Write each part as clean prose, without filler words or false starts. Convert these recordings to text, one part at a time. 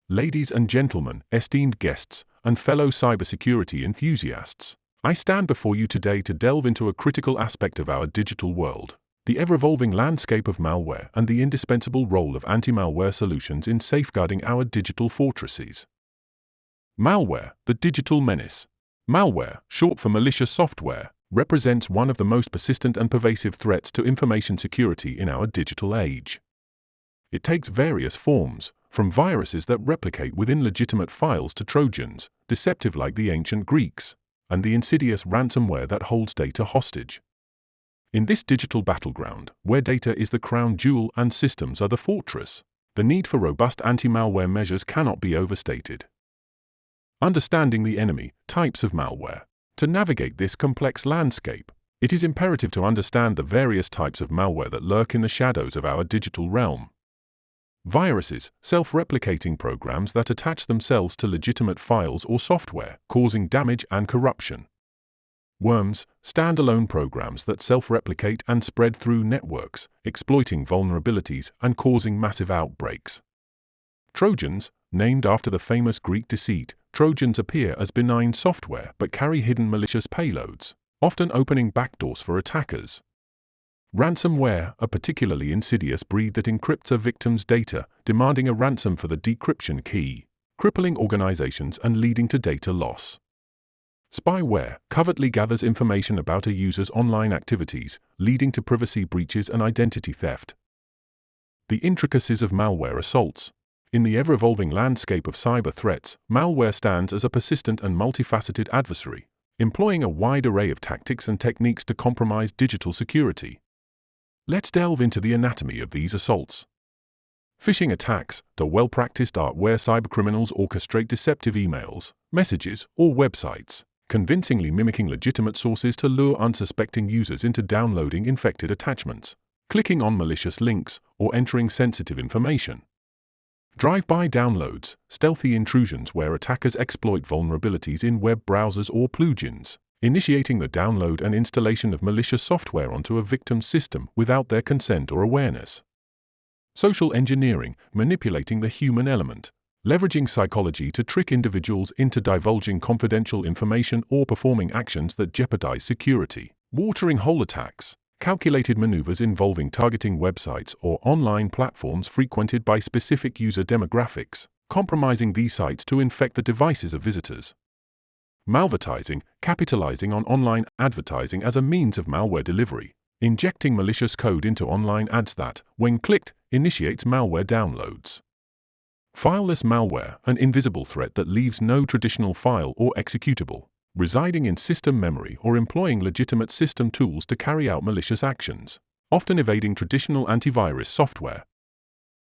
Ladies and gentlemen, esteemed guests, and fellow cybersecurity enthusiasts, I stand before you today to delve into a critical aspect of our digital world, the ever-evolving landscape of malware and the indispensable role of anti-malware solutions in safeguarding our digital fortresses. Malware, the digital menace. Malware, short for malicious software, represents one of the most persistent and pervasive threats to information security in our digital age. It takes various forms, from viruses that replicate within legitimate files to Trojans, deceptive like the ancient Greeks, and the insidious ransomware that holds data hostage. In this digital battleground, where data is the crown jewel and systems are the fortress, the need for robust anti-malware measures cannot be overstated. Understanding the enemy, types of malware. To navigate this complex landscape, it is imperative to understand the various types of malware that lurk in the shadows of our digital realm. Viruses, self-replicating programs that attach themselves to legitimate files or software, causing damage and corruption. Worms, standalone programs that self-replicate and spread through networks, exploiting vulnerabilities and causing massive outbreaks. Trojans, named after the famous Greek deceit, Trojans appear as benign software but carry hidden malicious payloads, often opening backdoors for attackers. Ransomware, a particularly insidious breed that encrypts a victim's data, demanding a ransom for the decryption key, crippling organizations and leading to data loss. Spyware, covertly gathers information about a user's online activities, leading to privacy breaches and identity theft. The intricacies of malware assaults. In the ever-evolving landscape of cyber threats, malware stands as a persistent and multifaceted adversary, employing a wide array of tactics and techniques to compromise digital security. Let's delve into the anatomy of these assaults. Phishing attacks, the well-practiced art where cybercriminals orchestrate deceptive emails, messages, or websites, convincingly mimicking legitimate sources to lure unsuspecting users into downloading infected attachments, clicking on malicious links, or entering sensitive information. Drive-by downloads, stealthy intrusions where attackers exploit vulnerabilities in web browsers or plugins, initiating the download and installation of malicious software onto a victim's system without their consent or awareness. Social engineering, manipulating the human element, leveraging psychology to trick individuals into divulging confidential information or performing actions that jeopardize security. Watering hole attacks, calculated maneuvers involving targeting websites or online platforms frequented by specific user demographics, compromising these sites to infect the devices of visitors. Malvertising, capitalizing on online advertising as a means of malware delivery, injecting malicious code into online ads that, when clicked, initiates malware downloads. Fileless malware, an invisible threat that leaves no traditional file or executable, residing in system memory or employing legitimate system tools to carry out malicious actions, often evading traditional antivirus software.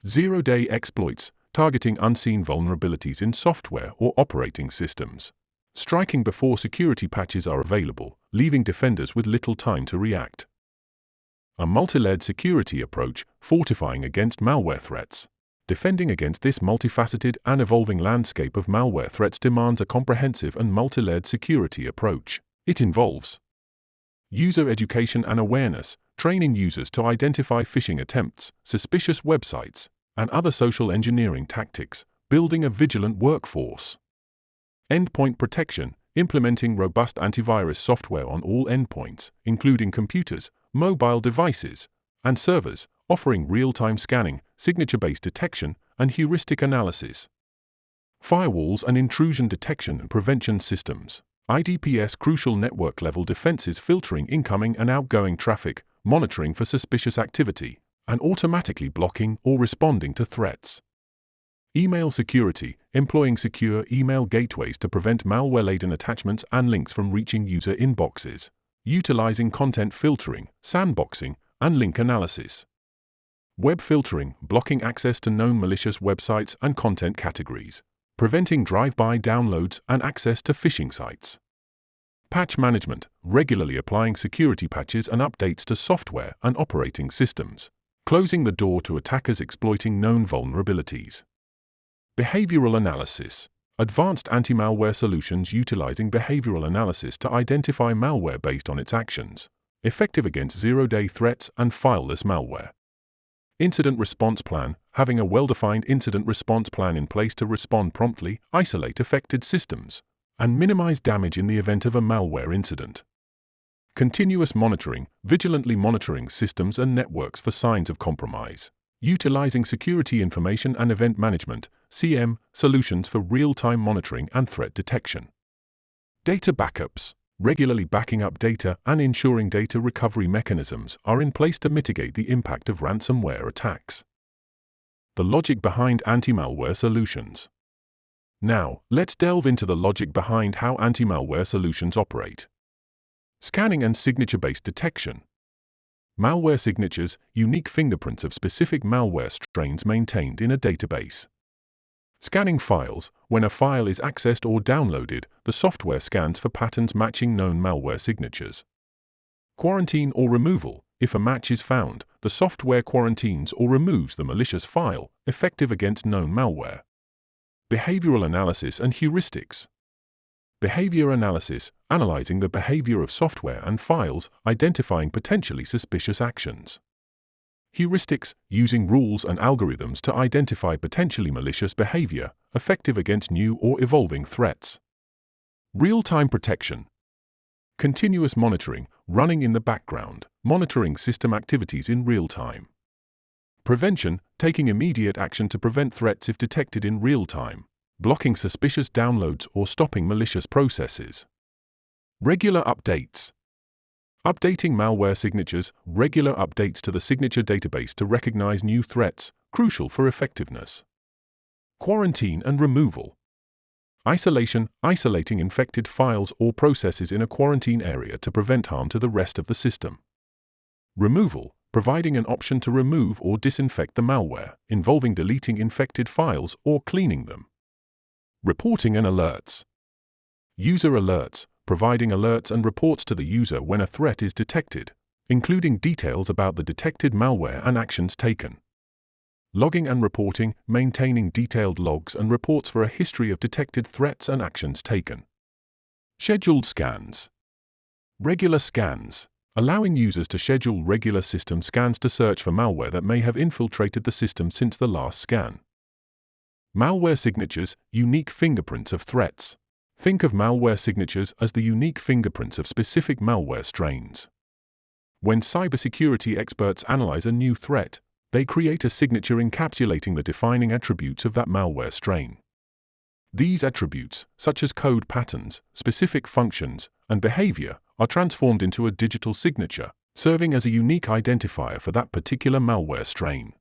Zero-day exploits, targeting unseen vulnerabilities in software or operating systems, striking before security patches are available, leaving defenders with little time to react. A multi-layered security approach, fortifying against malware threats. Defending against this multifaceted and evolving landscape of malware threats demands a comprehensive and multi-layered security approach. It involves user education and awareness, training users to identify phishing attempts, suspicious websites, and other social engineering tactics, building a vigilant workforce. Endpoint protection, implementing robust antivirus software on all endpoints, including computers, mobile devices, and servers, offering real-time scanning, signature-based detection, and heuristic analysis. Firewalls and intrusion detection and prevention systems. IDPS crucial network-level defenses filtering incoming and outgoing traffic, monitoring for suspicious activity, and automatically blocking or responding to threats. Email security, employing secure email gateways to prevent malware-laden attachments and links from reaching user inboxes, utilizing content filtering, sandboxing, and link analysis. Web filtering, blocking access to known malicious websites and content categories, preventing drive-by downloads and access to phishing sites. Patch management, regularly applying security patches and updates to software and operating systems, closing the door to attackers exploiting known vulnerabilities. Behavioral analysis, advanced anti-malware solutions utilizing behavioral analysis to identify malware based on its actions, effective against zero-day threats and fileless malware. Incident response plan, having a well-defined incident response plan in place to respond promptly, isolate affected systems, and minimize damage in the event of a malware incident. Continuous monitoring, vigilantly monitoring systems and networks for signs of compromise. Utilizing security information and event management, (CM) solutions for real-time monitoring and threat detection. Data backups. Regularly backing up data and ensuring data recovery mechanisms are in place to mitigate the impact of ransomware attacks. The logic behind anti-malware solutions. Now, let's delve into the logic behind how anti-malware solutions operate. Scanning and signature-based detection. Malware signatures, unique fingerprints of specific malware strains maintained in a database. Scanning files. When a file is accessed or downloaded, the software scans for patterns matching known malware signatures. Quarantine or removal. If a match is found, the software quarantines or removes the malicious file, effective against known malware. Behavioral analysis and heuristics. Behavior analysis, analyzing the behavior of software and files, identifying potentially suspicious actions. Heuristics, using rules and algorithms to identify potentially malicious behavior, effective against new or evolving threats. Real-time protection. Continuous monitoring, running in the background, monitoring system activities in real time. Prevention, taking immediate action to prevent threats if detected in real time, blocking suspicious downloads or stopping malicious processes. Regular updates. Updating malware signatures, regular updates to the signature database to recognize new threats, crucial for effectiveness. Quarantine and removal. Isolation, isolating infected files or processes in a quarantine area to prevent harm to the rest of the system. Removal, providing an option to remove or disinfect the malware, involving deleting infected files or cleaning them. Reporting and alerts. User alerts, providing alerts and reports to the user when a threat is detected, including details about the detected malware and actions taken. Logging and reporting, maintaining detailed logs and reports for a history of detected threats and actions taken. Scheduled scans. Regular scans, allowing users to schedule regular system scans to search for malware that may have infiltrated the system since the last scan. Malware signatures, unique fingerprints of threats. Think of malware signatures as the unique fingerprints of specific malware strains. When cybersecurity experts analyze a new threat, they create a signature encapsulating the defining attributes of that malware strain. These attributes, such as code patterns, specific functions, and behavior, are transformed into a digital signature, serving as a unique identifier for that particular malware strain.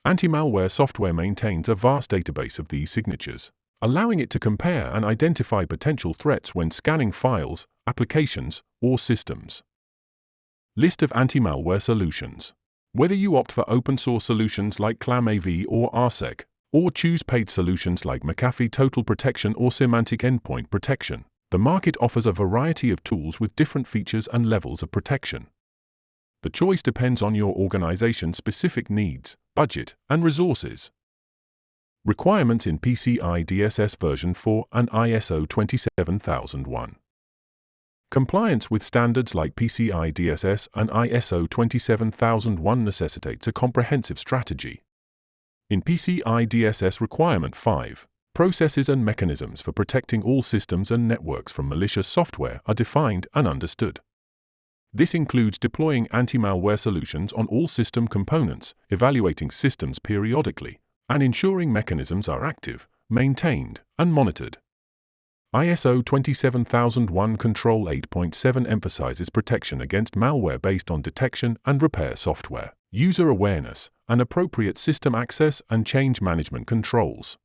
Anti-malware software maintains a vast database of these signatures, allowing it to compare and identify potential threats when scanning files, applications, or systems. List of anti-malware solutions. Whether you opt for open-source solutions like ClamAV or RSec, or choose paid solutions like McAfee Total Protection or Semantic Endpoint Protection, the market offers a variety of tools with different features and levels of protection. The choice depends on your organization's specific needs, budget, and resources. Requirements in PCI DSS version 4 and ISO 27001. Compliance with standards like PCI DSS and ISO 27001 necessitates a comprehensive strategy. In PCI DSS Requirement 5, processes and mechanisms for protecting all systems and networks from malicious software are defined and understood. This includes deploying anti-malware solutions on all system components, evaluating systems periodically, and ensuring mechanisms are active, maintained, and monitored. ISO 27001 Control 8.7 emphasizes protection against malware based on detection and repair software, user awareness, and appropriate system access and change management controls.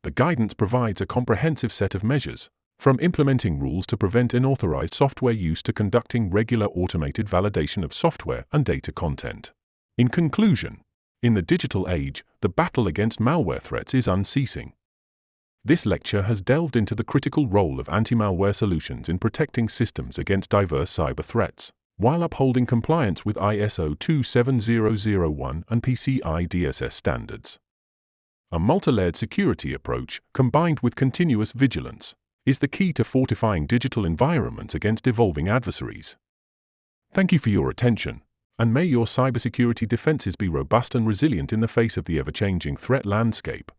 The guidance provides a comprehensive set of measures, from implementing rules to prevent unauthorized software use to conducting regular automated validation of software and data content. In conclusion, in the digital age, the battle against malware threats is unceasing. This lecture has delved into the critical role of anti-malware solutions in protecting systems against diverse cyber threats, while upholding compliance with ISO 27001 and PCI DSS standards. A multi-layered security approach, combined with continuous vigilance, is the key to fortifying digital environments against evolving adversaries. Thank you for your attention, And may your cybersecurity defenses be robust and resilient in the face of the ever-changing threat landscape.